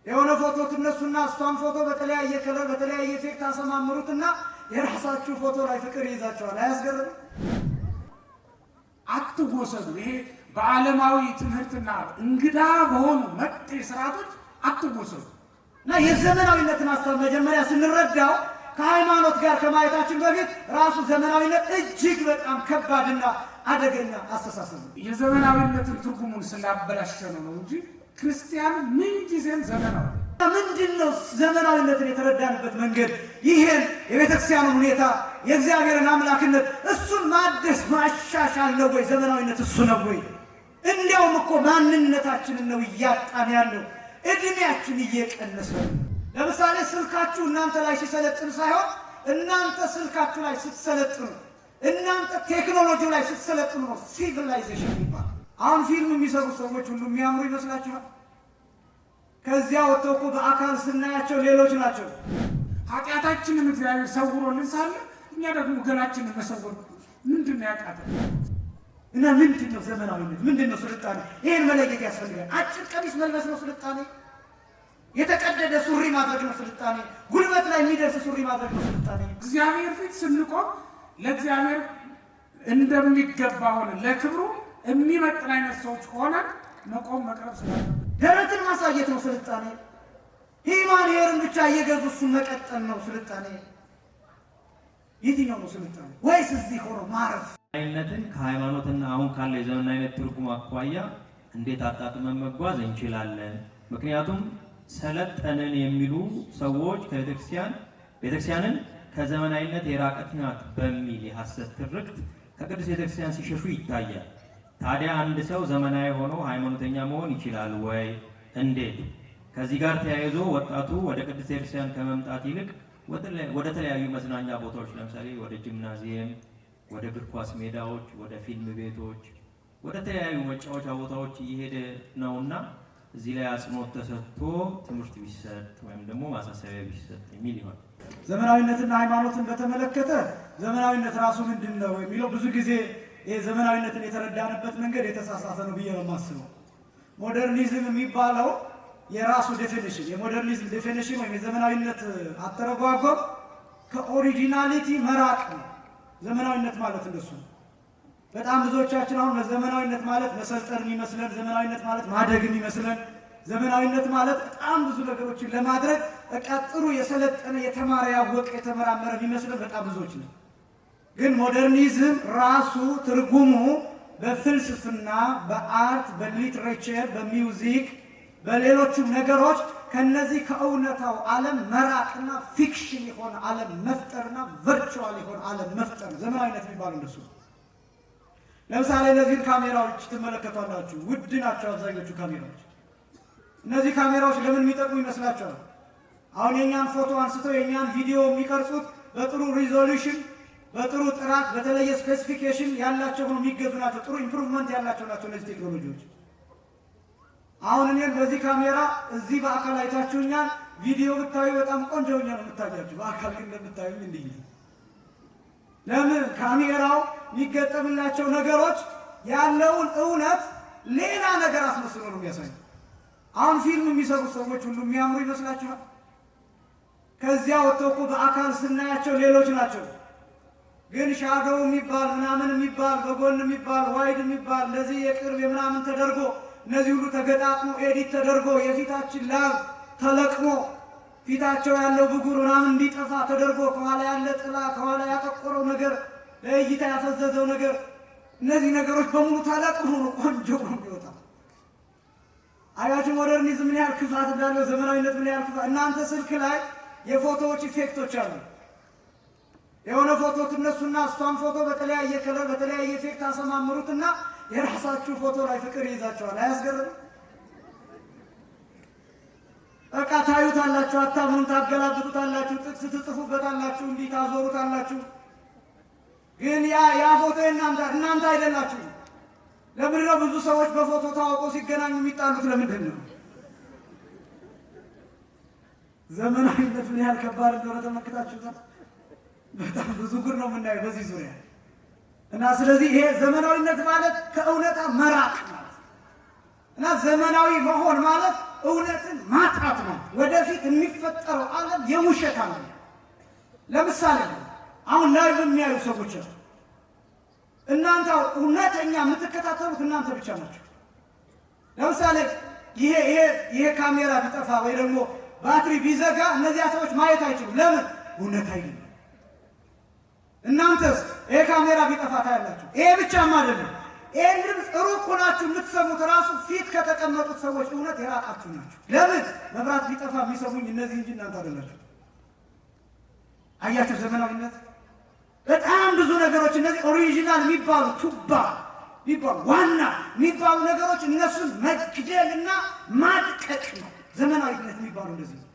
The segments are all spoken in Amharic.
የሆነ ፎቶ ትነሱና እሷን ፎቶ በተለያየ ከለር በተለያየ ኢፌክት አሰማምሩትና የራሳችሁ ፎቶ ላይ ፍቅር ይዛቸዋል። አያስገርም? አትወሰዱ። ይሄ በዓለማዊ ትምህርትና እንግዳ በሆኑ መጤ ስርዓቶች አትወሰዱ እና የዘመናዊነትን ሀሳብ መጀመሪያ ስንረዳው ከሃይማኖት ጋር ከማየታችን በፊት ራሱ ዘመናዊነት እጅግ በጣም ከባድና አደገኛ አስተሳሰብ ነው። የዘመናዊነትን ትርጉሙን ስላበላሸነው ነው እንጂ ክርስቲያን ምን ጊዜም ዘመናዊ ምንድነው? ዘመናዊነትን የተረዳንበት መንገድ ይሄን የቤተክርስቲያኑን ሁኔታ የእግዚአብሔርን አምላክነት እሱን ማደስ ማሻሻል ነው ወይ? ዘመናዊነት እሱ ነው ወይ? እንዲያውም እኮ ማንነታችንን ነው እያጣን ያለው። እድሜያችን እየቀነሰ ነው። ለምሳሌ ስልካችሁ እናንተ ላይ ሲሰለጥን ሳይሆን እናንተ ስልካችሁ ላይ ስትሰለጥኑ፣ እናንተ ቴክኖሎጂው ላይ ስትሰለጥኑ ነው ሲቪላይዜሽን ይባላል። አሁን ፊልም የሚሰሩ ሰዎች ሁሉ የሚያምሩ ይመስላችኋል? ከዚያ ወጥተው እኮ በአካል ስናያቸው ሌሎች ናቸው። ኃጢአታችንን እግዚአብሔር ሰውሮልን ሳለ እኛ ደግሞ ገላችንን መሰወር ምንድን ነው ያቃተን? እና ምንድን ነው ዘመናዊነት? ምንድን ነው ስልጣኔ? ይሄን መለየት ያስፈልጋል። አጭር ቀሚስ መልበስ ነው ስልጣኔ? የተቀደደ ሱሪ ማድረግ ነው ስልጣኔ? ጉልበት ላይ የሚደርስ ሱሪ ማድረግ ነው ስልጣኔ? እግዚአብሔር ፊት ስንቆም ለእግዚአብሔር እንደሚገባ ሆነ ለክብሩ የሚመጥን አይነት ሰዎች ሆነን መቆም መቅረብ ስላለ ደረትን ማሳየት ነው ስልጣኔ? ሂማን ሄርን ብቻ እየገዙ እሱን መቀጠል ነው ስልጣኔ? የትኛው ነው ስልጣኔ? ወይስ እዚህ ሆኖ ማረፍ? አይነትን ከሃይማኖትና አሁን ካለ የዘመናዊነት ትርጉም አኳያ እንዴት አጣጥመን መጓዝ እንችላለን? ምክንያቱም ሰለጠንን የሚሉ ሰዎች ቤተክርስቲያንን ከዘመናዊነት የራቀች ናት በሚል የሐሰት ትርክት ከቅዱስ ቤተክርስቲያን ሲሸሹ ይታያል። ታዲያ አንድ ሰው ዘመናዊ ሆኖ ሃይማኖተኛ መሆን ይችላል ወይ? እንዴት? ከዚህ ጋር ተያይዞ ወጣቱ ወደ ቅዱስ ቤተክርስቲያን ከመምጣት ይልቅ ወደ ተለያዩ መዝናኛ ቦታዎች ለምሳሌ ወደ ጂምናዚየም፣ ወደ እግር ኳስ ሜዳዎች፣ ወደ ፊልም ቤቶች፣ ወደ ተለያዩ መጫወቻ ቦታዎች እየሄደ ነውና እዚህ ላይ አጽንኦት ተሰጥቶ ትምህርት ቢሰጥ ወይም ደግሞ ማሳሰቢያ ቢሰጥ የሚል ይሆናል። ዘመናዊነትና ሃይማኖትን በተመለከተ ዘመናዊነት ራሱ ምንድን ነው የሚለው ብዙ ጊዜ ዘመናዊነትን የተረዳንበት መንገድ የተሳሳተ ነው ብዬ ነው የማስበው። ሞደርኒዝም የሚባለው የራሱ ዴፊኒሽን የሞደርኒዝም ዴፊኒሽን ወይም የዘመናዊነት አተረጓጎም ከኦሪጂናሊቲ መራቅ ነው። ዘመናዊነት ማለት እንደሱ ነው። በጣም ብዙዎቻችን አሁን ዘመናዊነት ማለት መሰልጠን የሚመስለን፣ ዘመናዊነት ማለት ማደግ የሚመስለን፣ ዘመናዊነት ማለት በጣም ብዙ ነገሮችን ለማድረግ በቃ ጥሩ የሰለጠነ የተማረ ያወቀ የተመራመረ የሚመስለን በጣም ብዙዎች ነው። ግን ሞደርኒዝም ራሱ ትርጉሙ በፍልስፍና፣ በአርት፣ በሊትሬቸር፣ በሚውዚክ፣ በሌሎችም ነገሮች ከነዚህ ከእውነታው ዓለም መራቅና ፊክሽን የሆነ ዓለም መፍጠርና ቨርቹዋል የሆነ ዓለም መፍጠር ዘመናዊነት የሚባለው እንደሱ ነው። ለምሳሌ እነዚህን ካሜራዎች ትመለከቷላችሁ። ውድ ናቸው አብዛኞቹ ካሜራዎች። እነዚህ ካሜራዎች ለምን የሚጠቅሙ ይመስላችኋል? አሁን የኛን ፎቶ አንስተው የኛን ቪዲዮ የሚቀርጹት በጥሩ ሪዞሉሽን በጥሩ ጥራት በተለየ ስፔሲፊኬሽን ያላቸው ሆኖ የሚገዙ ናቸው። ጥሩ ኢምፕሩቭመንት ያላቸው ናቸው እነዚህ ቴክኖሎጂዎች። አሁን እኔን በዚህ ካሜራ እዚህ በአካል አይታችሁኛል። ቪዲዮ ብታዩ በጣም ቆንጆ ሆኜ ነው የምታያችሁ። በአካል ግን እንደምታዩኝ እንዲህ ነው። ለምን? ካሜራው የሚገጠምላቸው ነገሮች ያለውን እውነት ሌላ ነገር አስመስሎ ነው የሚያሳዩ። አሁን ፊልም የሚሰሩ ሰዎች ሁሉ የሚያምሩ ይመስላችኋል? ከዚያ ወጥተው እኮ በአካል ስናያቸው ሌሎች ናቸው። ግን ሻዶው የሚባል ምናምን የሚባል በጎን የሚባል ዋይድ የሚባል እንደዚህ የቅርብ የምናምን ተደርጎ እነዚህ ሁሉ ተገጣጥሞ ኤዲት ተደርጎ የፊታችን ላብ ተለቅሞ ፊታቸው ያለው ብጉር ምናምን እንዲጠፋ ተደርጎ ከኋላ ያለ ጥላ ከኋላ ያጠቆረው ነገር ለእይታ ያፈዘዘው ነገር እነዚህ ነገሮች በሙሉ ተለቅሞ ነው ቆንጆ ነው የሚወጣ። አያችሁ ሞደርኒዝም ምን ያህል ክፋት እንዳለው፣ ዘመናዊነት ምን ያህል ክፋት። እናንተ ስልክ ላይ የፎቶዎች ኢፌክቶች አሉ። የሆነ ፎቶ ትነሱና እሷን ፎቶ በተለያየ ከለር በተለያየ ኢፌክት አሰማምሩትና የራሳችሁ ፎቶ ላይ ፍቅር ይዛቸዋል። አያስገርም? በቃ ታዩታላችሁ፣ አታምኑም፣ ታገላብጡታላችሁ፣ ጥቅስ ትጽፉበታላችሁ፣ እንዲህ ታዞሩታላችሁ። ግን ያ ፎቶ እናንተ አይደላችሁ። ለምንድን ነው ብዙ ሰዎች በፎቶ ታውቀው ሲገናኙ የሚጣሉት? ለምንድን ነው? ዘመናዊነት ምን ያህል ከባድ እንደሆነ ተመልክታችሁታል። በጣም ብዙ ጉድ ነው የምናየው በዚህ ዙሪያ እና ስለዚህ ይሄ ዘመናዊነት ማለት ከእውነታ መራቅ ማለት እና ዘመናዊ መሆን ማለት እውነትን ማጣት ነው። ወደፊት የሚፈጠረው ዓለም የውሸት ዓለም። ለምሳሌ አሁን ላይቭ የሚያዩ ሰዎች እናንተ እውነተኛ የምትከታተሉት እናንተ ብቻ ናቸው። ለምሳሌ ይሄ ካሜራ ቢጠፋ ወይ ደግሞ ባትሪ ቢዘጋ እነዚያ ሰዎች ማየት አይችሉም። ለምን? እውነት አይደለም። እናንተስ ይሄ ካሜራ ቢጠፋ ታያላችሁ። ይሄ ብቻም አይደለም፣ ይሄን ድምፅ ሩቅ ሆናችሁ የምትሰሙት ራሱ ፊት ከተቀመጡት ሰዎች እውነት የራቃችሁ ናቸው። ለምን? መብራት ቢጠፋ የሚሰሙኝ እነዚህ እንጂ እናንተ አይደላችሁ። አያችሁ ዘመናዊነት። በጣም ብዙ ነገሮች እነዚህ ኦሪጂናል የሚባሉ ቱባ የሚባሉ ዋና የሚባሉ ነገሮች እነሱን መግደልና ማድቀቅ ነው ዘመናዊነት የሚባሉ እንደዚህ ነው።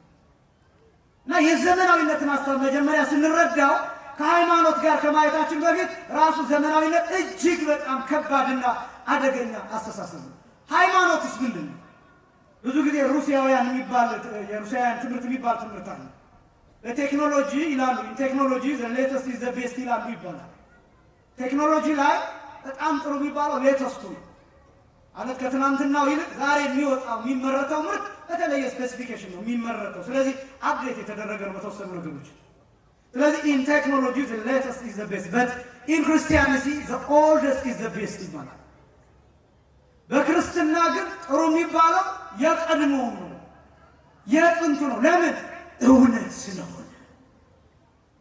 እና የዘመናዊነትን ሀሳብ መጀመሪያ ስንረዳው ከሃይማኖት ጋር ከማየታችን በፊት ራሱ ዘመናዊነት እጅግ በጣም ከባድና አደገኛ አስተሳሰብ ነው። ሃይማኖትስ ምንድን ነው? ብዙ ጊዜ ሩሲያውያን ትምህርት የሚባል ትምህርት አለ። በቴክኖሎጂ ይላሉ፣ ቴክኖሎጂ ዘ ሌተስት ኢዝ ዘ ቤስት ይላሉ ይባላል። ቴክኖሎጂ ላይ በጣም ጥሩ የሚባለው ሌተስቱ ነው ማለት ከትናንትናው ይልቅ ዛሬ የሚወጣው የሚመረተው ምርት በተለየ ስፔሲፊኬሽን ነው የሚመረተው። ስለዚህ አፕዴት የተደረገ ነው በተወሰኑ ነገሮች። ስለዚህ ኢን ቴክኖሎጂ ዘ ሌተስት ኢዝ ዘ ቤስት በት ኢን ክርስቲያኒቲ ዘ ኦልደስት ኢዝ ዘ ቤስት ይባላል። በክርስትና ግን ጥሩ የሚባለው የቀድሞው ነው የጥንቱ ነው። ለምን? እውነት ስለሆነ።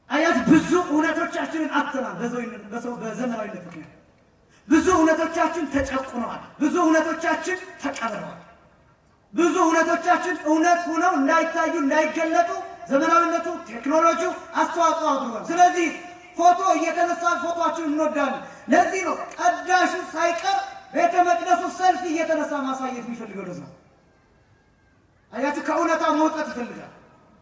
አያችሁ ብዙ እውነቶቻችንን አጥተናል። በዘመናዊነት ምክንያት ብዙ እውነቶቻችን ተጨቁነዋል። ብዙ እውነቶቻችን ተቀብረዋል። ብዙ እውነቶቻችን እውነት ሆነው እንዳይታዩ እንዳይገለጡ ዘመናዊነቱ ቴክኖሎጂው አስተዋጽኦ አድርጓል። ስለዚህ ፎቶ እየተነሳ ፎቶአችንን እንወዳለን። ለዚህ ነው ቀዳሹ ሳይቀር ቤተ መቅደሱ ሰልፊ እየተነሳ ማሳየት የሚፈልገው። ለዛ አያችሁ ከእውነታው መውጣት ይፈልጋል።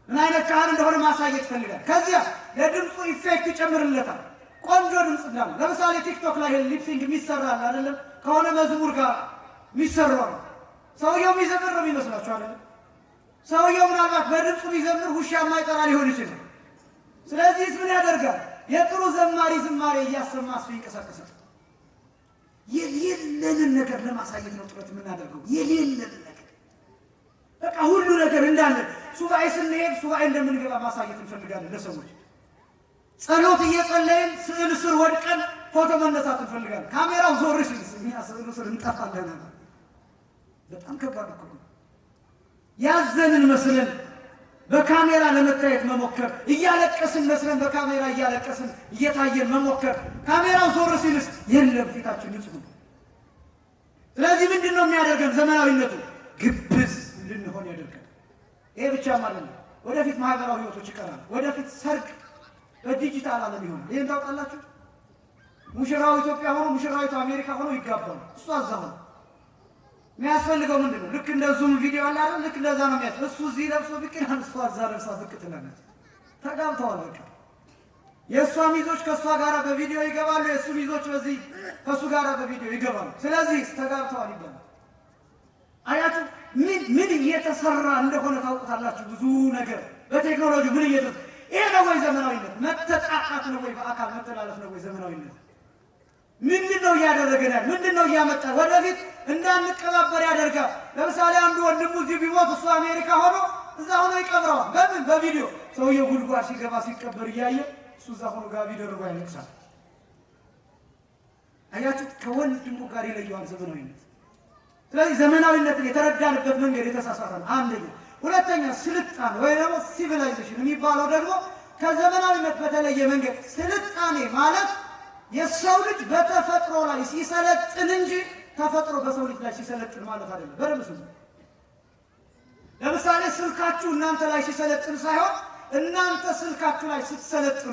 ምን አይነት ካህን እንደሆነ ማሳየት ይፈልጋል። ከዚያ ለድምፁ ኢፌክት ይጨምርለታል። ቆንጆ ድምፅ እንዳለ ለምሳሌ ቲክቶክ ላይ ሊፕሲንግ የሚሰራል አይደለም? ከሆነ መዝሙር ጋር የሚሰራው ሰውየው የሚዘምር ነው የሚመስላችሁ አይደለም? ሰውየው ምናልባት በድምፁ ቢዘምር ውሻ የማይጠራ ሊሆን ይችላል። ስለዚህ ምን ያደርጋል? የጥሩ ዘማሪ ዝማሬ እያሰማ እሱ ይንቀሳቀሳል። የሌለንን ነገር ለማሳየት ነው ጥረት የምናደርገው። የሌለንን ነገር በቃ ሁሉ ነገር እንዳለ ሱባኤ ስንሄድ ሱባኤ እንደምንገባ ማሳየት እንፈልጋለን ለሰዎች። ጸሎት እየጸለይን ስዕል ስር ወድቀን ፎቶ መነሳት እንፈልጋለን። ካሜራው ዞር ሲል እኛ ስዕሉ ስር እንጠፋለን። በጣም ከባድ እኮ ነው። ያዘንን መስለን በካሜራ ለመታየት መሞከር፣ እያለቀስን መስለን በካሜራ እያለቀስን እየታየን መሞከር። ካሜራው ዞር ሲልስ የለም ፊታችን ንጹህ ነው። ስለዚህ ምንድን ነው የሚያደርገን? ዘመናዊነቱ ግብዝ እንድንሆን ያደርገን። ይሄ ብቻ ማለት ነው። ወደፊት ማህበራዊ ህይወቶች ይቀራል። ወደፊት ሰርግ በዲጂታል ዓለም ይሆናል። ይሄን ታውቃላችሁ? ሙሽራው ኢትዮጵያ ሆኖ ሙሽራዊቱ አሜሪካ ሆኖ ይጋባሉ። እሱ አዛው ነው የሚያስፈልገው ምንድን ነው? ልክ እንደ ዙም ቪዲዮ አለ አይደል? ልክ እንደዛ ነው የሚያስ እሱ እዚህ ለብሶ ብቅ ይላል፣ እሷ እዛ ለብሳ ብቅ ትላለች። ተጋብተዋል። በቃ የእሷ ሚዞች ከእሷ ጋር በቪዲዮ ይገባሉ፣ የእሱ ሚዞች በዚህ ከእሱ ጋር በቪዲዮ ይገባሉ። ስለዚህ ተጋብተዋል ይባላል። አያችሁ ምን እየተሰራ እንደሆነ ታውቁታላችሁ። ብዙ ነገር በቴክኖሎጂ ምን እየተሰራ ይሄ ነው ወይ ዘመናዊነት? መተጣጣት ነው ወይ? በአካል መተላለፍ ነው ወይ ዘመናዊነት? ምንድን ነው እያደረገን ያለ? ምንድን ነው እያመጣ ወደፊት እንዳንቀባበር ያደርጋል። ለምሳሌ አንዱ ወንድሙ እዚህ ቢሞት እሱ አሜሪካ ሆኖ እዛ ሆኖ ይቀብረዋል። በምን? በቪዲዮ ሰውየው ጉድጓድ ሲገባ ሲቀበር እያየ እሱ እዛ ሆኖ ጋቢ ደርቦ ያለቅሳል። አያችሁ ከወንድሙ ጋር ይለየዋል ዘመናዊነት። ስለዚህ ዘመናዊነትን የተረዳንበት መንገድ የተሳሳተ ነው። አንደኛው። ሁለተኛ ስልጣኔ ወይ ደግሞ ሲቪላይዜሽን የሚባለው ደግሞ ከዘመናዊነት በተለየ መንገድ ስልጣኔ ማለት የሰው ልጅ በተፈጥሮ ላይ ሲሰለጥን እንጂ ተፈጥሮ በሰው ልጅ ላይ ሲሰለጥን ማለት አይደለም። በደምብ ስሙ። ለምሳሌ ስልካችሁ እናንተ ላይ ሲሰለጥን ሳይሆን እናንተ ስልካችሁ ላይ ስትሰለጥኑ፣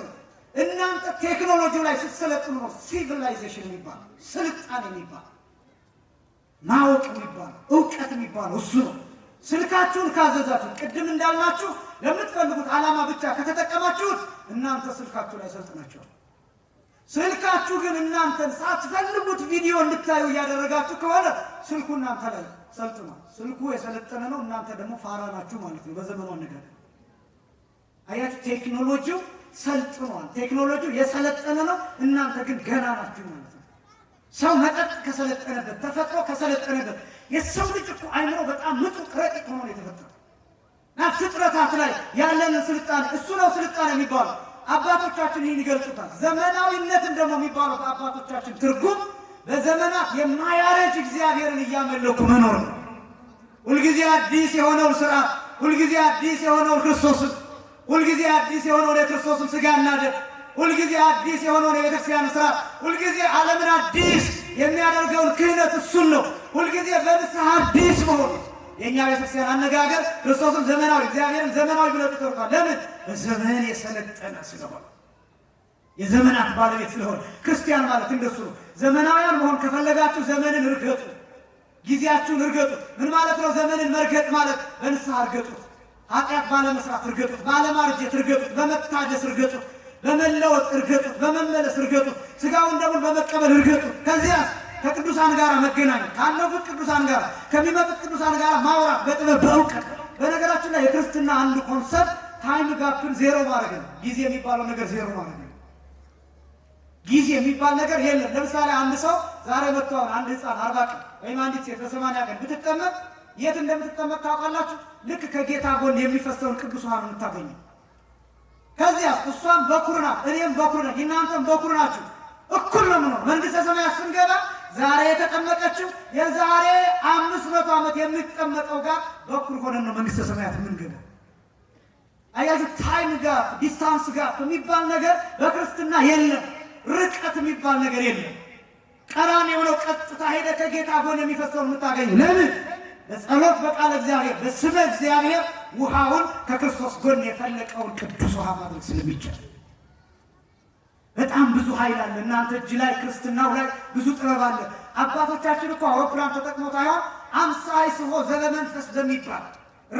እናንተ ቴክኖሎጂ ላይ ስትሰለጥኑ ነው ሲቪላይዜሽን የሚባለው ስልጣኔ የሚባለው ማወቅ የሚባለው እውቀት የሚባለው እሱ ነው። ስልካችሁን ካዘዛችሁ ቅድም እንዳልናችሁ ለምትፈልጉት ዓላማ ብቻ ከተጠቀማችሁት እናንተ ስልካችሁ ላይ ሰልጥናችኋል። ስልካችሁ ግን እናንተን ሳትፈልጉት ቪዲዮ እንድታዩ እያደረጋችሁ ከሆነ ስልኩ እናንተ ላይ ሰልጥኗል። ስልኩ የሰለጠነ ነው፣ እናንተ ደግሞ ፋራ ናችሁ ማለት ነው በዘመኑ አነጋገር። አያችሁ ቴክኖሎጂው ሰልጥኗል። ቴክኖሎጂው የሰለጠነ ነው፣ እናንተ ግን ገና ናችሁ ማለት ነው። ሰው መጠጥ ከሰለጠነበት ተፈጥሮ ከሰለጠነበት የሰው ልጅ እኮ አይምሮ በጣም ምጡቅ ረቂቅ ሆኖ የተፈጠረው እና ፍጥረታት ላይ ያለን ስልጣኔ እሱ ነው ስልጣኔ የሚባለው። አባቶቻችን ይህን ይገልጹታል። ዘመናዊነትን ደግሞ የሚባለው በአባቶቻችን ትርጉም በዘመናት የማያረጅ እግዚአብሔርን እያመለኩ መኖር ነው። ሁልጊዜ አዲስ የሆነውን ስራ፣ ሁልጊዜ አዲስ የሆነውን ክርስቶስን፣ ሁልጊዜ አዲስ የሆነውን የክርስቶስን ሥጋና ደም፣ ሁልጊዜ አዲስ የሆነውን የቤተክርስቲያን ስራ፣ ሁልጊዜ ዓለምን አዲስ የሚያደርገውን ክህነት እሱን ነው። ሁልጊዜ በንስሐ አዲስ መሆን የእኛ ቤተክርስቲያን አነጋገር ክርስቶስን ዘመናዊ እግዚአብሔርን ዘመናዊ ብለው ይጠሩታል። ለምን? በዘመን የሰለጠነ ስለሆነ የዘመናት ባለቤት ስለሆነ። ክርስቲያን ማለት እንደሱ ነው። ዘመናውያን መሆን ከፈለጋችሁ ዘመንን እርገጡ፣ ጊዜያችሁን እርገጡ። ምን ማለት ነው? ዘመንን መርገጥ ማለት በንስሐ እርገጡት፣ ኃጢአት ባለመስራት እርገጡት፣ ባለማርጀት እርገጡት፣ በመታደስ እርገጡት፣ በመለወጥ እርገጡት፣ በመመለስ እርገጡት፣ ሥጋውን ደሙን በመቀበል እርገጡት። ከዚያ ከቅዱሳን ጋር መገናኘት፣ ካለፉት ቅዱሳን ጋር ከሚመጡት ቅዱሳን ጋር ማውራት በጥበብ በእውቀት። በነገራችን ላይ የክርስትና አንዱ ኮንሰፕት ታይም ጋፕን ዜሮ ማድረግ ነው። ጊዜ የሚባለው ነገር ዜሮ ማድረግ ነው። ጊዜ የሚባል ነገር የለም። ለምሳሌ አንድ ሰው ዛሬ መጥቶ አንድ ሕፃን 40 ቀን ወይም አንዲት ሴት በ80 ቀን ብትጠመቅ የት እንደምትጠመቅ ታውቃላችሁ? ልክ ከጌታ ጎን የሚፈሰውን ቅዱስ ውሃ ነው የምታገኘው። ከዚያ እሷም በኩር ናት፣ እኔም በኩር ነኝ፣ እናንተም በኩር ናችሁ። እኩል ነው የምንሆነው። መንግሥተ ሰማያት ስንገባ ዛሬ የተጠመቀችው የዛሬ 500 ዓመት የሚጠመቀው ጋር በኩል ሆነን ነው መንግሥተ ሰማያት የምንገባ። አያችሁ፣ ታይም ጋፕ ዲስታንስ ጋፕ የሚባል ነገር በክርስትና የለም። ርቀት የሚባል ነገር የለም። ቀራንዮ ነው ቀጥታ ሄደ ከጌታ ጎን የሚፈሰውን የምታገኘው። ለምን? በጸሎት በቃለ እግዚአብሔር በስመ እግዚአብሔር ውሃውን ከክርስቶስ ጎን የፈለቀውን ቅዱስ ውሃ ማድረግ ስለሚቻል በጣም ብዙ ኃይል አለ እናንተ እጅ ላይ። ክርስትናው ላይ ብዙ ጥበብ አለ። አባቶቻችን እኮ አውሮፕላን ተጠቅሞ ሳይሆን አምሳይ ስቦ ዘበመንፈስ በሚባል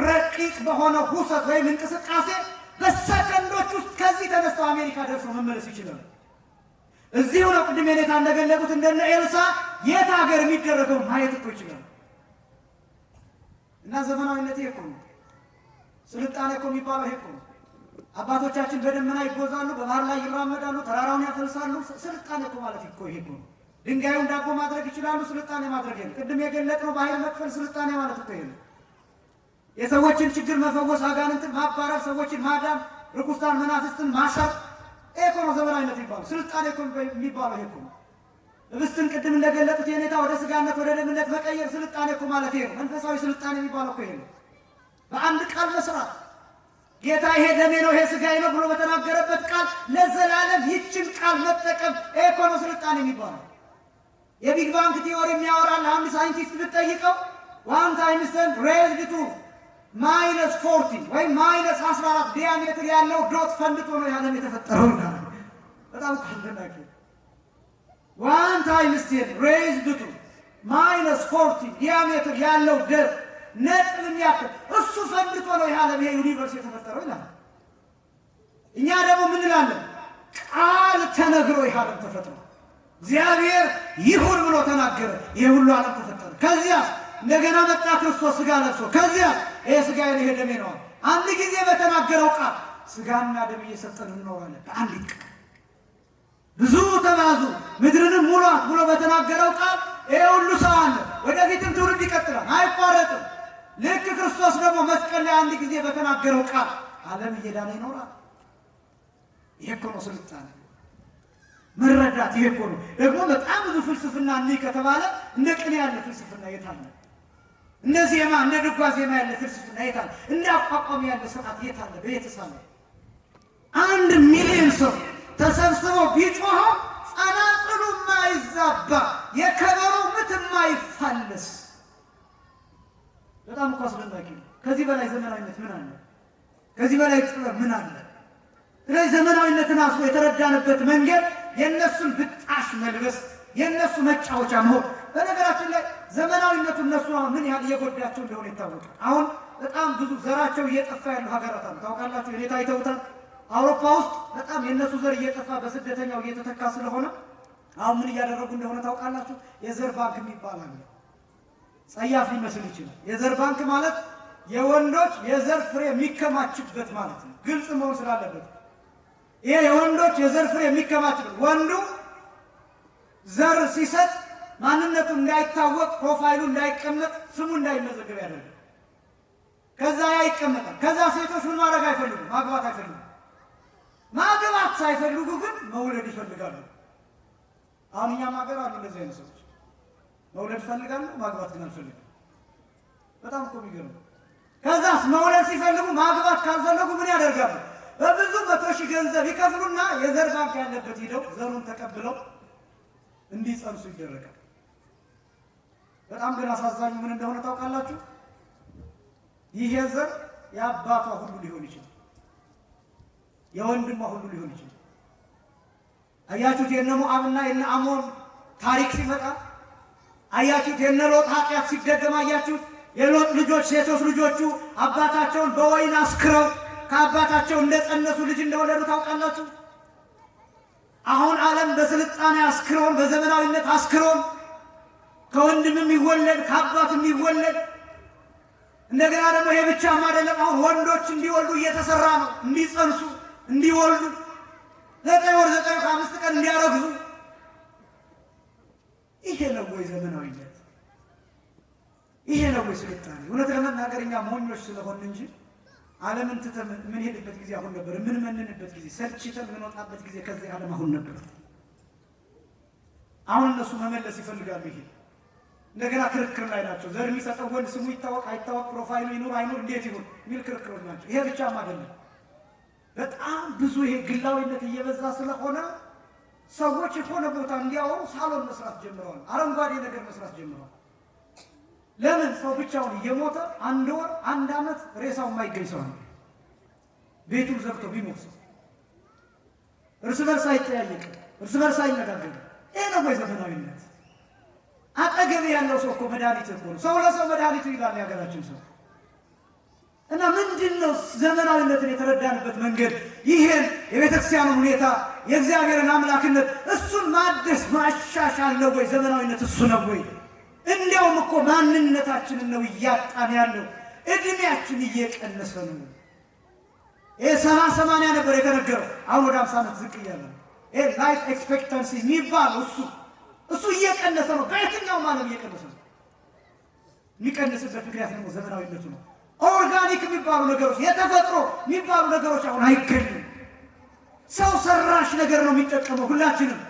ረቂቅ በሆነ ሁሰት ወይም እንቅስቃሴ በሰከንዶች ውስጥ ከዚህ ተነስተው አሜሪካ ደርሰው መመለስ ይችላል። እዚሁ ነው ቅድም የኔታ እንደገለጡት እንደነ ኤልሳ የት ሀገር የሚደረገው ማየት እኮ ይችላል። እና ዘመናዊነት ይሄ እኮ ነው። ስልጣኔ እኮ የሚባለው ይሄ እኮ ነው። አባቶቻችን በደመና ይጓዛሉ፣ በባህር ላይ ይራመዳሉ፣ ተራራውን ያፈልሳሉ። ስልጣኔ እኮ ማለት እኮ ይሄ እኮ ነው። ድንጋዩን ዳቦ ማድረግ ይችላሉ። ስልጣኔ ማድረግ የለም። ቅድም የገለጥነው በኃይል መክፈል ስልጣኔ ማለት እኮ ይሄ ነው። የሰዎችን ችግር መፈወስ፣ አጋንንትን ማባረር፣ ሰዎችን ማዳን፣ ርኩሳን መናፍስትን ማሰር፣ ይሄ እኮ ነው ዘመናዊነት የሚባለው። ስልጣኔ እኮ የሚባለው ይሄ እኮ ነው። ህብስትን ቅድም እንደገለጡት የኔታ ወደ ስጋነት ወደ ደምነት መቀየር ስልጣኔ እኮ ማለት ይሄ ነው። መንፈሳዊ ስልጣኔ የሚባለው እኮ ይሄ ነው። በአንድ ቃል መስራት ጌታ ይሄ ደሜ ነው ይሄ ስጋዬ ነው ብሎ በተናገረበት ቃል ለዘላለም ይችን ቃል መጠቀም ይሄ እኮ ነው ስልጣኔ የሚባለው። የቢግ ባንክ ቲዮሪ የሚያወራል አንድ ሳይንቲስት ብትጠይቀው 1 × 10 raised to -40 ወይም -14 ዲያሜትር ያለው ዶት ፈንድቶ ነው ያለም የተፈጠረው ይላል። በጣም አስደናቂ 1 × 10 raised to -40 ዲያሜትር ያለው ዶት ነጥብ የሚያክል እሱ ፈንድቶ ነው ያለም ይሄ ዩኒቨርስ የተፈጠረው ይላል። እኛ ደግሞ ምን እንላለን? ቃል ተነግሮ ይሄ ዓለም ተፈጥሮ እግዚአብሔር ይሁን ብሎ ተናገረ፣ ይሄ ሁሉ ዓለም ተፈጠረ። ከዚያ እንደገና መጣ ክርስቶስ ስጋ ለብሶ። ከዚያ ይሄ ስጋዬ ይሄ ደሜ ነው። አንድ ጊዜ በተናገረው ቃል ስጋና ደም እየሰጠን እንኖራለን። በአንድ ቃል ብዙ ተባዙ ምድርንም ሙሏት ብሎ በተናገረው ቃል ይሄ ሁሉ ሰው አለ። ወደፊትም ትውልድ ይቀጥላል፣ አይቋረጥም። ልክ ክርስቶስ ደግሞ መስቀል ላይ አንድ ጊዜ በተናገረው ቃል ዓለም እየዳነ ይኖራል። ይሄ እኮ ነው ስልጣኔ መረዳት። ይሄ እኮ ነው ደግሞ በጣም ብዙ ፍልስፍና እንይ ከተባለ እንደ ቅኔ ያለ ፍልስፍና የት አለ? እንደ ዜማ እንደ ድጓ ዜማ ያለ ፍልስፍና የት አለ? እንደ አቋቋም ያለ ስርዓት የት አለ? በየትስ አለ? 1 ሚሊዮን ሰው ተሰብስበው ቢጮኸው ጸናጽሉ የማይዛባ የከበሮ ምት የማይፋለስ በጣም እኮ አስደናቂ ነው። ከዚህ በላይ ዘመናዊነት ምን አለ? ከዚህ በላይ ጥበብ ምን አለ? ስለዚህ ዘመናዊነትን አስቦ የተረዳንበት መንገድ የእነሱን ብጣሽ መልበስ፣ የእነሱ መጫወቻ መሆን። በነገራችን ላይ ዘመናዊነቱ እነሱ አሁን ምን ያህል እየጎዳቸው እንደሆነ ይታወቃል። አሁን በጣም ብዙ ዘራቸው እየጠፋ ያሉ ሀገራት አሉ። ታውቃላችሁ? የኔታ አይተውታል። አውሮፓ ውስጥ በጣም የእነሱ ዘር እየጠፋ በስደተኛው እየተተካ ስለሆነ አሁን ምን እያደረጉ እንደሆነ ታውቃላችሁ? የዘር ባንክ የሚባል አለ። ጸያፍ ሊመስል ይችላል። የዘር ባንክ ማለት የወንዶች የዘር ፍሬ የሚከማችበት ማለት ነው። ግልጽ መሆን ስላለበት ይሄ የወንዶች የዘር ፍሬ የሚከማችበት፣ ወንዱ ዘር ሲሰጥ ማንነቱ እንዳይታወቅ፣ ፕሮፋይሉ እንዳይቀመጥ፣ ስሙ እንዳይመዘገብ ያደርጋል። ከዛ ያ ይቀመጣል። ከዛ ሴቶች ምን ማድረግ አይፈልጉም? ማግባት አይፈልጉም። ማግባት ሳይፈልጉ ግን መውለድ ይፈልጋሉ። አሁን እኛም ሀገር አሉ እንደዚህ አይነት ሰዎች መውለድ ይፈልጋሉ፣ ማግባት ግን አልፈልጉም። በጣም እኮ የሚገርም። ከዛስ መውለድ ሲፈልጉ ማግባት ካልፈለጉ ምን ያደርጋሉ? በብዙ 100 ሺህ ገንዘብ ይከፍሉና የዘር ባንክ ያለበት ሄደው ዘሩን ተቀብለው እንዲጸንሱ ይደረጋል። በጣም ግን አሳዛኙ ምን እንደሆነ ታውቃላችሁ? ይሄ ዘር የአባቷ ሁሉ ሊሆን ይችላል፣ የወንድሟ ሁሉ ሊሆን ይችላል። አያችሁት? የነ ሞዓብና የነ አሞን ታሪክ ሲመጣ አያችሁት? የነ ሎጥ ኃጢአት ሲደገም አያችሁት? የሎጥ ልጆች ሴቶች ልጆቹ አባታቸውን በወይን አስክረው ከአባታቸው እንደጸነሱ ልጅ እንደወለዱ ታውቃላችሁ? አሁን ዓለም በስልጣኔ አስክሮን በዘመናዊነት አስክሮን ከወንድምም ይወለድ ከአባትም ይወለድ። እንደገና ደግሞ ይሄ ብቻም አይደለም። አሁን ወንዶች እንዲወልዱ እየተሰራ ነው፣ እንዲጸንሱ እንዲወልዱ 9 ወር 9 ከ5 ቀን እንዲያረግዙ። ይሄ ነው ወይ ዘመናዊነት? ይሄ ነው ወይ ስልጣኔ? እውነት ለመናገር እኛ ሞኞች ስለሆን እንጂ ዓለምን ትተን ምን ሄድበት ጊዜ አሁን ነበር። ምን መንንበት ጊዜ ሰልችተን ምን ወጣበት ጊዜ ከዚህ ዓለም አሁን ነበር። አሁን እነሱ መመለስ ይፈልጋሉ። ይሄ እንደገና ክርክር ላይ ናቸው። ዘር የሚሰጠው ወንድ ስሙ ይታወቅ አይታወቅ፣ ፕሮፋይሉ ይኑር አይኑር፣ እንዴት ይሁን የሚል ክርክሮች ናቸው። ይሄ ብቻም አይደለም። በጣም ብዙ ይሄ ግላዊነት እየበዛ ስለሆነ ሰዎች የሆነ ቦታ እንዲያወሩ ሳሎን መስራት ጀምረዋል። አረንጓዴ ነገር መስራት ጀምረዋል። ለምን? ሰው ብቻውን እየሞተ 1 ወር 1 ዓመት ሬሳው የማይገኝ ሰው ነው። ቤቱን ዘግቶ ቢሞት ሰው እርስ በርስ አይጠያየቅ፣ እርስ በርስ አይነጋገር። ይሄ ነው ወይ ዘመናዊነት? አጠገብ ያለው ሰው እኮ መድኃኒት እኮ ነው። ሰው ለሰው መድኃኒቱ ይላል የሀገራችን ሰው። እና ምንድነው ዘመናዊነትን የተረዳንበት መንገድ? ይሄን የቤተክርስቲያኑን ሁኔታ የእግዚአብሔርን አምላክነት እሱን ማደስ ማሻሻል ነው ወይ ዘመናዊነት? እሱ ነው ወይ? እንዲያውም እኮ ማንነታችንን ነው እያጣን ያለው። እድሜያችን እየቀነሰ ነው። ይሄ 70 ነበር የተነገረው፣ አሁን ወደ 50 ዓመት ዝቅ እያለ ነው። ይሄ ላይፍ ኤክስፔክታንሲ የሚባለው እሱ እየቀነሰ ነው። በየትኛውም ዓለም እየቀነሰ ነው። የሚቀንስበት ምክንያት ደግሞ ዘመናዊነቱ ነው። ኦርጋኒክ የሚባሉ ነገሮች የተፈጥሮ የሚባሉ ነገሮች አሁን አይገኙም። ሰው ሰራሽ ነገር ነው የሚጠቀመው። ሁላችንም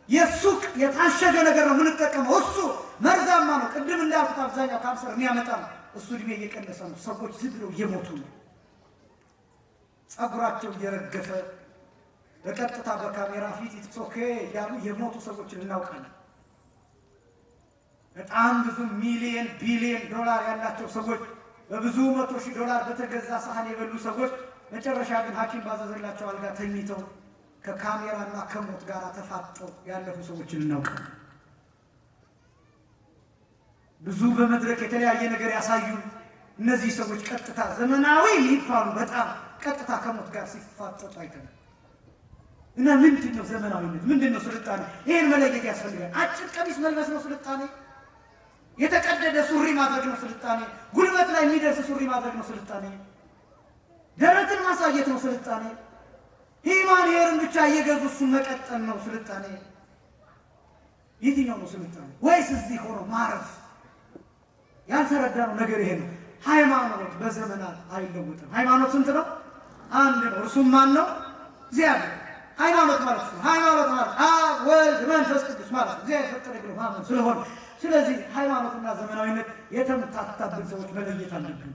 የሱቅ የታሸገ ነገር ነው የምንጠቀመው። እሱ መርዛማ ነው። ቅድም እንዳልኩት አብዛኛው ካንሰር የሚያመጣ ነው። እሱ እድሜ እየቀነሰ ነው። ሰዎች ዝም ብለው እየሞቱ ነው። ጸጉራቸው እየረገፈ በቀጥታ በካሜራ ፊት ኢትሶኬ እያሉ የሞቱ ሰዎችን እናውቃለን። በጣም ብዙ ሚሊየን ቢሊየን ዶላር ያላቸው ሰዎች፣ በብዙ 100 ሺህ ዶላር በተገዛ ሳህን የበሉ ሰዎች መጨረሻ ግን ሐኪም ባዘዘላቸው አልጋ ተኝተው ከካሜራና ከሞት ጋር ተፋጠው ያለፉ ሰዎችን እናውቃለን። ብዙ በመድረክ የተለያየ ነገር ያሳዩ እነዚህ ሰዎች ቀጥታ ዘመናዊ የሚባሉ በጣም ቀጥታ ከሞት ጋር ሲፋጠጡ አይተናል። እና ምንድነው ዘመናዊነት? ምንድነው ስልጣኔ? ይሄን መለየት ያስፈልጋል። አጭር ቀሚስ መልበስ ነው ስልጣኔ? የተቀደደ ሱሪ ማድረግ ነው ስልጣኔ? ጉልበት ላይ የሚደርስ ሱሪ ማድረግ ነው ስልጣኔ? ደረትን ማሳየት ነው ስልጣኔ? ሂማን ሄርን ብቻ እየገዙ እሱን መቀጠል ነው ስልጣኔ? የትኛው ነው ስልጣኔ? ወይስ እዚህ ሆኖ ማረፍ? ያልተረዳነው ነገር ይሄ ነው። ሃይማኖት በዘመናት አይለወጥም። ሃይማኖት ስንት ነው? አንድ ነው። እርሱም ማን ነው? እግዚአብሔር። ሃይማኖት ማለት ነው። ሃይማኖት ማለት አብ ወልድ መንፈስ ቅዱስ ማለት ነው። እግዚአብሔር ፈጠረ ብሎ ማመን ስለሆነ፣ ስለዚህ ሃይማኖትና ዘመናዊነት የተምታታብን ሰዎች መለየት አለብን።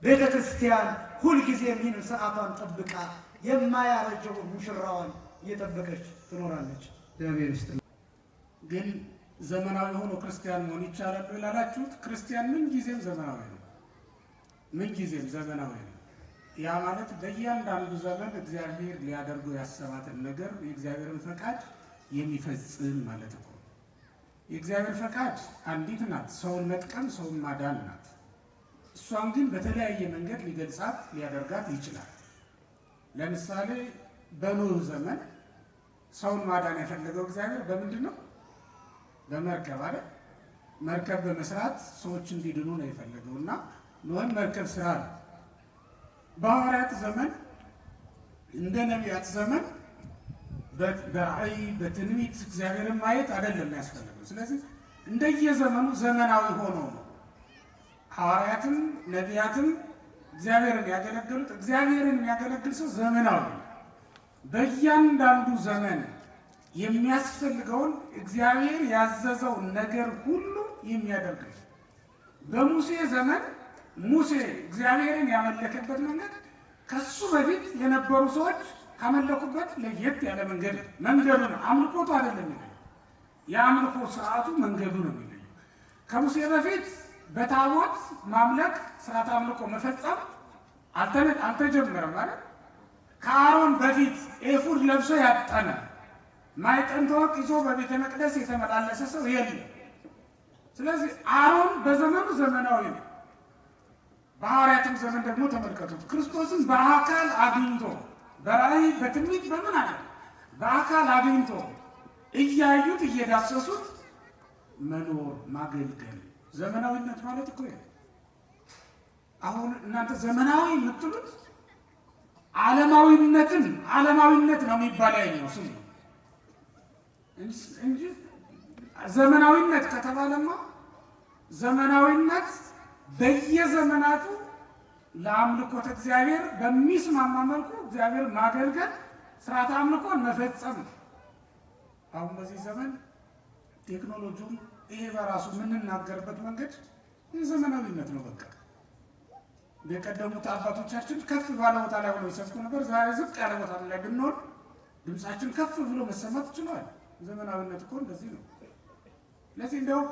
ቤተ ክርስቲያን ሁልጊዜም ይህን ሰዓቷን ጠብቃ የማያረጀውን ሙሽራዋን እየጠበቀች ትኖራለች። እግዚአብሔር ይስጥልኝ። ግን ዘመናዊ ሆኖ ክርስቲያን መሆን ይቻላል ይላላችሁት? ክርስቲያን ምን ጊዜም ዘመናዊ ነው። ምን ጊዜም ዘመናዊ ነው። ያ ማለት በእያንዳንዱ ዘመን እግዚአብሔር ሊያደርገው ያሰባትን ነገር የእግዚአብሔርን ፈቃድ የሚፈጽም ማለት ነው። የእግዚአብሔር ፈቃድ አንዲት ናት፣ ሰውን መጥቀም፣ ሰውን ማዳን ናት። እሷን ግን በተለያየ መንገድ ሊገልጻት ሊያደርጋት ይችላል። ለምሳሌ በኖህ ዘመን ሰውን ማዳን የፈለገው እግዚአብሔር በምንድን ነው? በመርከብ አይደል? መርከብ በመስራት ሰዎች እንዲድኑ ነው የፈለገው እና ኖህን መርከብ ስራ ነው። በሐዋርያት ዘመን እንደ ነቢያት ዘመን በራእይ በትንቢት እግዚአብሔርን ማየት አይደለም ያስፈልገው። ስለዚህ እንደየዘመኑ ዘመናዊ ሆኖ ነው ሐዋርያትም ነቢያትም እግዚአብሔርን ያገለገሉት። እግዚአብሔርን የሚያገለግል ሰው ዘመናዊ ነው። በእያንዳንዱ ዘመን የሚያስፈልገውን እግዚአብሔር ያዘዘውን ነገር ሁሉ የሚያደርግ ነው። በሙሴ ዘመን ሙሴ እግዚአብሔርን ያመለከበት መንገድ ከሱ በፊት የነበሩ ሰዎች ካመለኩበት ለየት ያለ መንገዱ ነው። አምልኮቱ አይደለም የሚለየው፣ የአምልኮ ስርዓቱ መንገዱ ነው የሚለየው። ከሙሴ በፊት በታቦት ማምለክ ስርዓት አምልኮ መፈጸም አልተጀመረም ማለት። ከአሮን በፊት ኤፉድ ለብሶ ያጠነ ማዕጠንተ ወርቅ ይዞ በቤተ መቅደስ የተመላለሰ ሰው የለም። ስለዚህ አሮን በዘመኑ ዘመናዊ ነው። በሐዋርያትም ዘመን ደግሞ ተመልከቱት፣ ክርስቶስን በአካል አግኝቶ በራእይ በትንቢት በምን አለ በአካል አግኝቶ እያዩት እየዳሰሱት መኖር ማገልገል ዘመናዊነት ማለት እኮ ነው። አሁን እናንተ ዘመናዊ የምትሉት ዓለማዊነት ነው የሚባል ያኛው ስም እንጂ ዘመናዊነት ከተባለማ ዘመናዊነት በየዘመናቱ ለአምልኮተ እግዚአብሔር በሚስማማ መልኩ እግዚአብሔር ማገልገል ስርዓተ አምልኮን መፈጸም ነው። አሁን በዚህ ዘመን ቴክኖሎጂውም ይሄ በራሱ የምንናገርበት መንገድ ዘመናዊነት ነው። በቃ የቀደሙት አባቶቻችን ከፍ ባለ ቦታ ላይ ሆነው ይሰብኩ ነበር። ዛሬ ዝቅ ያለ ቦታ ላይ ብንሆን ድምፃችን ከፍ ብሎ መሰማት ይችላል። ዘመናዊነት እኮ እንደዚህ ነው። ለዚህ እንደው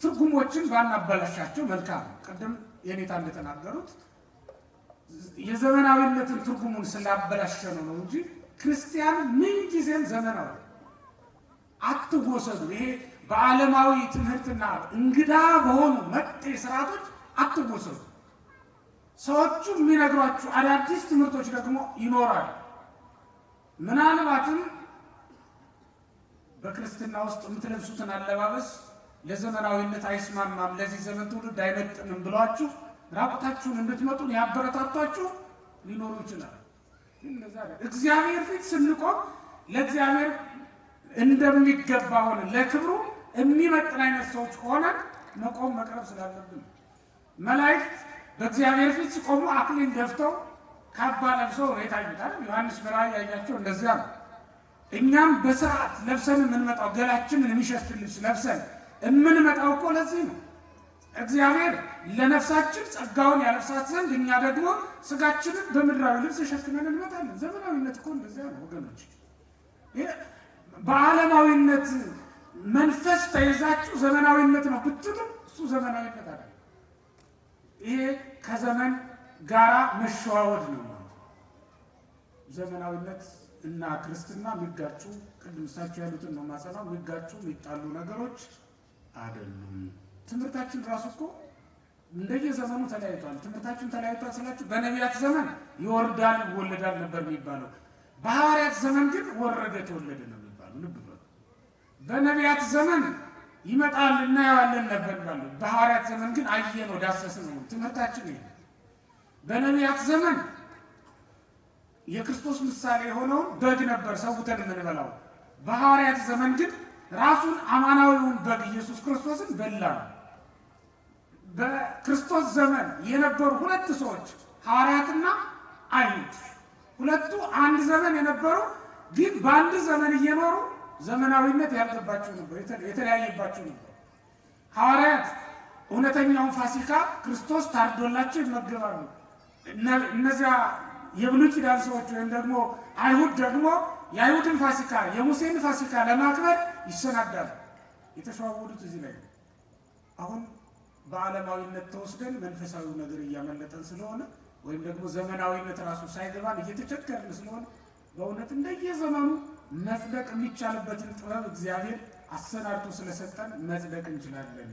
ትርጉሞችን ባናበላሻቸው መልካም። ቅድም የኔታ እንደተናገሩት የዘመናዊነትን ትርጉሙን ስላበላሸ ነው እንጂ ክርስቲያን ምን ጊዜም ዘመናዊ አትወሰዱ። ይሄ በዓለማዊ ትምህርትና እንግዳ በሆኑ መጤ ስርዓቶች አትወሰዱ። ሰዎቹ የሚነግሯችሁ አዳዲስ ትምህርቶች ደግሞ ይኖራሉ። ምናልባትም በክርስትና ውስጥ የምትለብሱትን አለባበስ ለዘመናዊነት አይስማማም፣ ለዚህ ዘመን ትውልድ አይመጥንም ብሏችሁ ራቁታችሁን እንድትመጡ ያበረታቷችሁ ሊኖሩ ይችላል። እግዚአብሔር ፊት ስንቆም ለእግዚአብሔር እንደሚገባ ሆነ ለክብሩ የሚመጥን አይነት ሰዎች ሆነን መቆም መቅረብ ስላለብን መላእክት በእግዚአብሔር ፊት ሲቆሙ አክሊል ደፍተው ካባ ለብሰው ነው የታዩት። ዮሐንስ በራእይ ያያቸው እንደዚያ ነው። እኛም በስርዓት ለብሰን የምንመጣው ገላችንን የሚሸፍን ልብስ ለብሰን የምንመጣው እኮ ለዚህ ነው። እግዚአብሔር ለነፍሳችን ጸጋውን ያለብሳት ዘንድ እኛ ደግሞ ስጋችንን በምድራዊ ልብስ ሸፍነን እንመጣለን። ዘመናዊነት እኮ እንደዚያ ነው ወገኖች። በዓለማዊነት መንፈስ ተይዛችሁ ዘመናዊነት ነው ብትሉ እሱ ዘመናዊነት አይደለም። ይሄ ከዘመን ጋራ መሸዋወድ ነው። ዘመናዊነት እና ክርስትና የሚጋጩ ቅድም እሳቸው ያሉትን ነው ማጸናው፣ የሚጋጩ የሚጣሉ ነገሮች አይደሉም። ትምህርታችን ራሱ እኮ እንደየዘመኑ ተለያይቷል። ትምህርታችን ተለያይቷል ስላችሁ በነቢያት ዘመን ይወርዳል ይወለዳል ነበር የሚባለው። በሐዋርያት ዘመን ግን ወረደ ተወለደ ነው የሚባለው። ልብ በሉ። በነቢያት ዘመን ይመጣል እናየዋለን ነበር ባሉ፣ በሐዋርያት ዘመን ግን አየነው ዳሰስን ነው ትምህርታችን። ይሄ በነቢያት ዘመን የክርስቶስ ምሳሌ የሆነውን በግ ነበር ሰውተን የምንበላው። በሐዋርያት ዘመን ግን ራሱን አማናዊውን በግ ኢየሱስ ክርስቶስን በላ። በክርስቶስ ዘመን የነበሩ ሁለት ሰዎች ሐዋርያትና አይሁድ፣ ሁለቱ አንድ ዘመን የነበሩ ግን በአንድ ዘመን እየኖሩ ዘመናዊነት ያልገባቸው ነበር፣ የተለያየባቸው ነበር። ሐዋርያት እውነተኛውን ፋሲካ ክርስቶስ ታርዶላቸው ይመገባሉ። እነዚያ የብሉይ ኪዳን ሰዎች ወይም ደግሞ አይሁድ ደግሞ የአይሁድን ፋሲካ የሙሴን ፋሲካ ለማክበር ይሰናዳሉ። የተሸዋወዱት እዚህ ላይ ነው። አሁን በዓለማዊነት ተወስደን መንፈሳዊ ነገር እያመለጠን ስለሆነ ወይም ደግሞ ዘመናዊነት ራሱ ሳይገባን እየተቸገርን ስለሆነ በእውነት እንደየዘመኑ መጽደቅ የሚቻልበትን ጥበብ እግዚአብሔር አሰናድቶ ስለሰጠን መጽደቅ እንችላለን።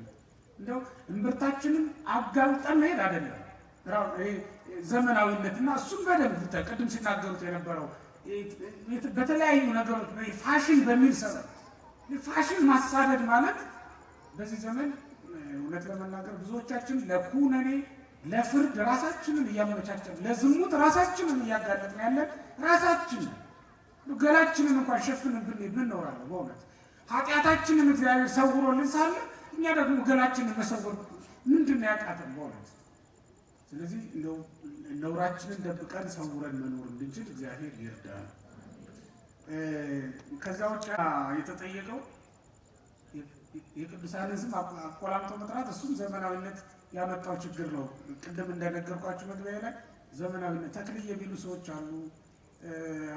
እንደው እምብርታችንን አጋልጠን መሄድ አይደለም ዘመናዊነትና እሱም በደንብ ቅድም ሲናገሩት የነበረው በተለያዩ ነገሮች ፋሽን በሚል ሰበብ ፋሽን ማሳደድ ማለት በዚህ ዘመን እውነት ለመናገር ብዙዎቻችን ለኩነኔ ለፍርድ ራሳችንን እያመቻቸን ለዝሙት ራሳችንን እያጋለጥን ያለን ራሳችን ገላችንን እንኳን ሸፍንን ብንሄድ ምን ኖራለን? በእውነት ኃጢአታችንን እግዚአብሔር ሰውሮልን ሳለ እኛ ደግሞ ገላችንን መሰወር ምንድን ነው ያቃተን? በእውነት ስለዚህ ነውራችንን ደብቀን ሰውረን መኖር እንድንችል እግዚአብሔር ይርዳል። ከዛ ውጭ የተጠየቀው የቅዱሳንን ስም አቆላምጦ መጥራት እሱም ዘመናዊነት ያመጣው ችግር ነው። ቅድም እንደነገርኳችሁ መግቢያ ላይ ዘመናዊነት ተክልዬ የሚሉ ሰዎች አሉ።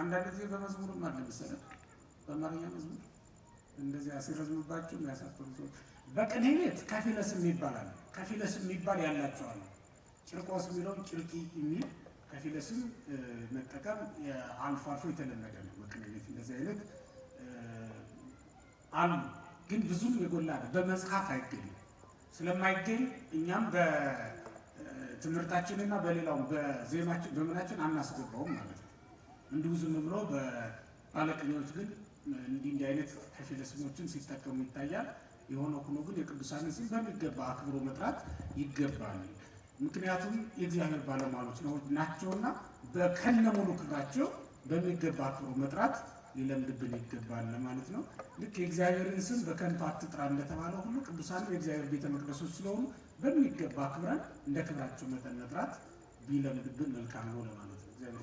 አንዳንድ ጊዜ በመዝሙርም አለ መሰለህ፣ በአማርኛ መዝሙር እንደዚያ ሲረዝምባቸው የሚያሳፍሩ ሰዎች። በቅኔ ቤት ከፊለስ የሚባል አለ። ከፊለስ የሚባል ያላቸዋል። ጭርቆስ የሚለውን ጭርቂ የሚል ከፊለስም መጠቀም አልፎ አልፎ የተለመደ ነው። በቅኔ ቤት እንደዚህ አይነት አሉ፣ ግን ብዙም የጎላ ነው። በመጽሐፍ አይገኝም። ስለማይገኝ እኛም በትምህርታችንና በሌላውም በዜማችን በምናችን አናስገባውም ማለት ነው። እንዲሁ ዝም ብሎ በባለቅኔዎች ግን እንዲህ አይነት ከፊለ ስሞችን ሲጠቀሙ ይታያል። የሆነ ሆኖ ግን የቅዱሳንን ስም በሚገባ አክብሮ መጥራት ይገባል። ምክንያቱም የእግዚአብሔር ባለሟሎች ናቸውና በከነሙሉ ክብራቸው በሚገባ አክብሮ መጥራት ሊለምድብን ይገባል ለማለት ነው። ልክ የእግዚአብሔርን ስም በከንቱ አትጥራ እንደተባለ ሁሉ ቅዱሳንም የእግዚአብሔር ቤተ መቅደሶች ስለሆኑ በሚገባ አክብረን እንደ ክብራቸው መጠን መጥራት ቢለምድብን መልካም ነው ለማለት ነው። እግዚአብሔር